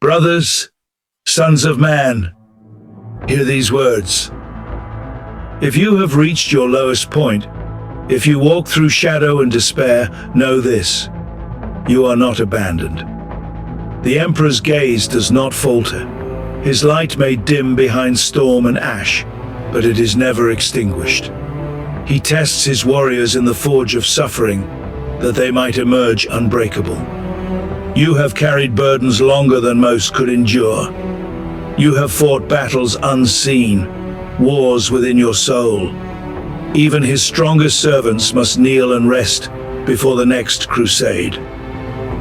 Brothers, sons of man, hear these words. If you have reached your lowest point, if you walk through shadow and despair, know this: you are not abandoned. The Emperor's gaze does not falter. His light may dim behind storm and ash, but it is never extinguished. He tests his warriors in the forge of suffering, that they might emerge unbreakable. You have carried burdens longer than most could endure. You have fought battles unseen, wars within your soul. Even his strongest servants must kneel and rest before the next crusade.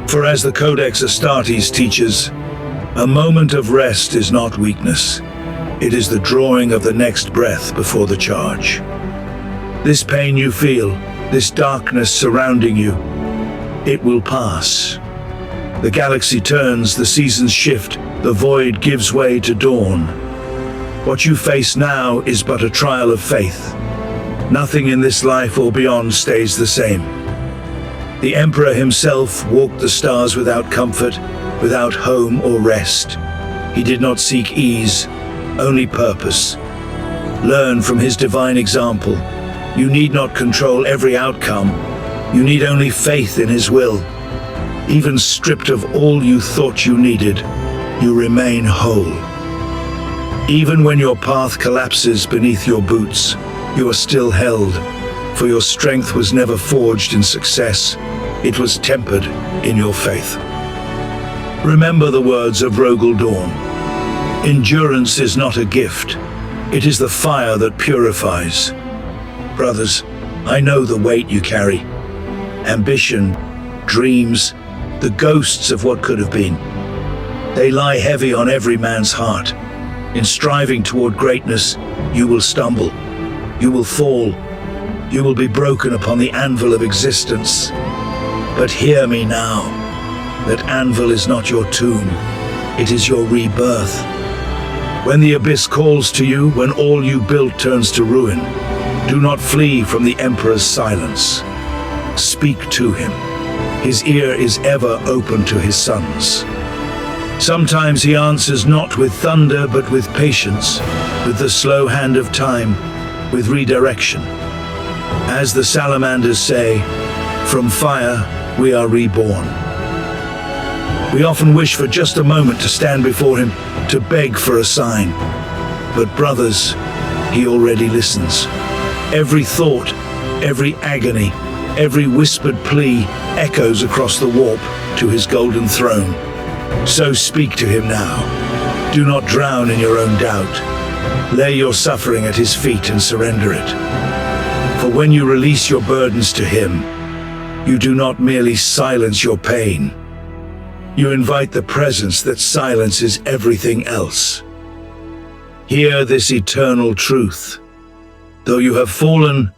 For as the Codex Astartes teaches, a moment of rest is not weakness. It is the drawing of the next breath before the charge. This pain you feel, this darkness surrounding you, it will pass. The galaxy turns, the seasons shift, the void gives way to dawn. What you face now is but a trial of faith. Nothing in this life or beyond stays the same. The Emperor himself walked the stars without comfort, without home or rest. He did not seek ease, only purpose. Learn from his divine example. You need not control every outcome. You need only faith in his will. Even stripped of all you thought you needed, you remain whole. Even when your path collapses beneath your boots, you are still held, for your strength was never forged in success. It was tempered in your faith. Remember the words of Rogel Dawn. Endurance is not a gift. It is the fire that purifies. Brothers, I know the weight you carry. Ambition, dreams, the ghosts of what could have been. They lie heavy on every man's heart. In striving toward greatness, you will stumble. You will fall. You will be broken upon the anvil of existence. But hear me now. That anvil is not your tomb. It is your rebirth. When the abyss calls to you, when all you built turns to ruin, do not flee from the Emperor's silence. Speak to him. His ear is ever open to his sons. Sometimes he answers not with thunder, but with patience, with the slow hand of time, with redirection. As the salamanders say, from fire we are reborn. We often wish for just a moment to stand before him, to beg for a sign. But brothers, he already listens. Every thought, every agony, every whispered plea echoes across the warp to his golden throne. So speak to him now. Do not drown in your own doubt. Lay your suffering at his feet and surrender it. For when you release your burdens to him, you do not merely silence your pain. You invite the presence that silences everything else. Hear this eternal truth. Though you have fallen,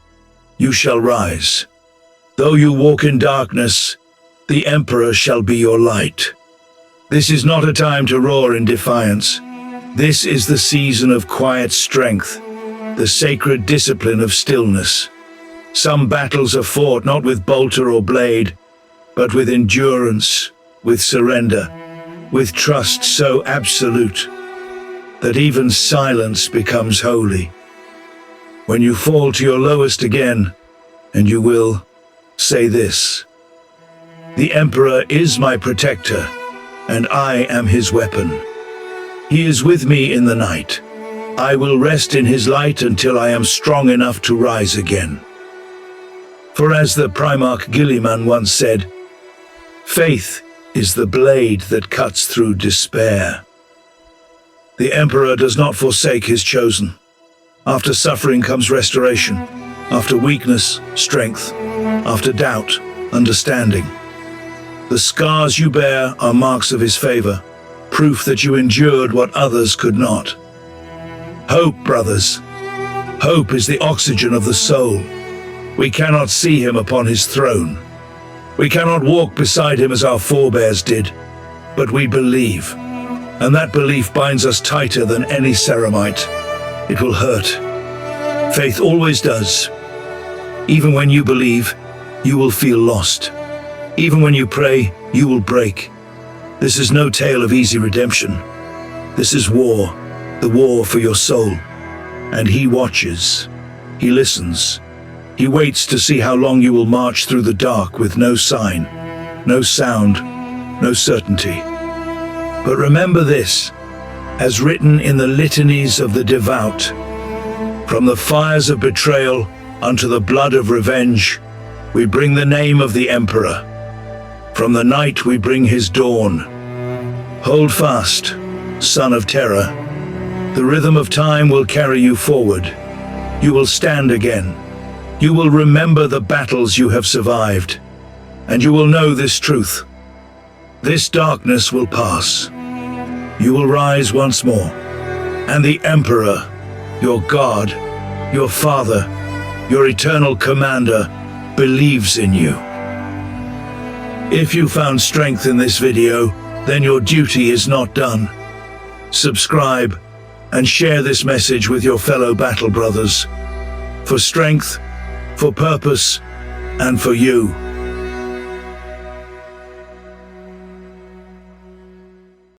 you shall rise. Though you walk in darkness, the Emperor shall be your light. This is not a time to roar in defiance. This is the season of quiet strength, the sacred discipline of stillness. Some battles are fought not with bolter or blade, but with endurance, with surrender, with trust so absolute that even silence becomes holy. When you fall to your lowest again, and you will, say this: the Emperor is my protector, and I am his weapon. He is with me in the night. I will rest in his light until I am strong enough to rise again. For as the Primarch Gilliman once said, faith is the blade that cuts through despair. The Emperor does not forsake his chosen. After suffering comes restoration. After weakness, strength. After doubt, understanding. The scars you bear are marks of his favor, proof that you endured what others could not. Hope, brothers. Hope is the oxygen of the soul. We cannot see him upon his throne. We cannot walk beside him as our forebears did, but we believe. And that belief binds us tighter than any ceramite. It will hurt. Faith always does. Even when you believe, you will feel lost. Even when you pray, you will break. This is no tale of easy redemption. This is war, the war for your soul. And he watches. He listens. He waits to see how long you will march through the dark with no sign, no sound, no certainty. But remember this, as written in the litanies of the devout, from the fires of betrayal unto the blood of revenge, we bring the name of the Emperor. From the night we bring his dawn. Hold fast, son of terror. The rhythm of time will carry you forward. You will stand again. You will remember the battles you have survived. And you will know this truth. This darkness will pass. You will rise once more. And the Emperor, your God, your Father, your eternal commander, believes in you. If you found strength in this video, then your duty is not done. Subscribe and share this message with your fellow battle brothers. For strength, for purpose, and for you.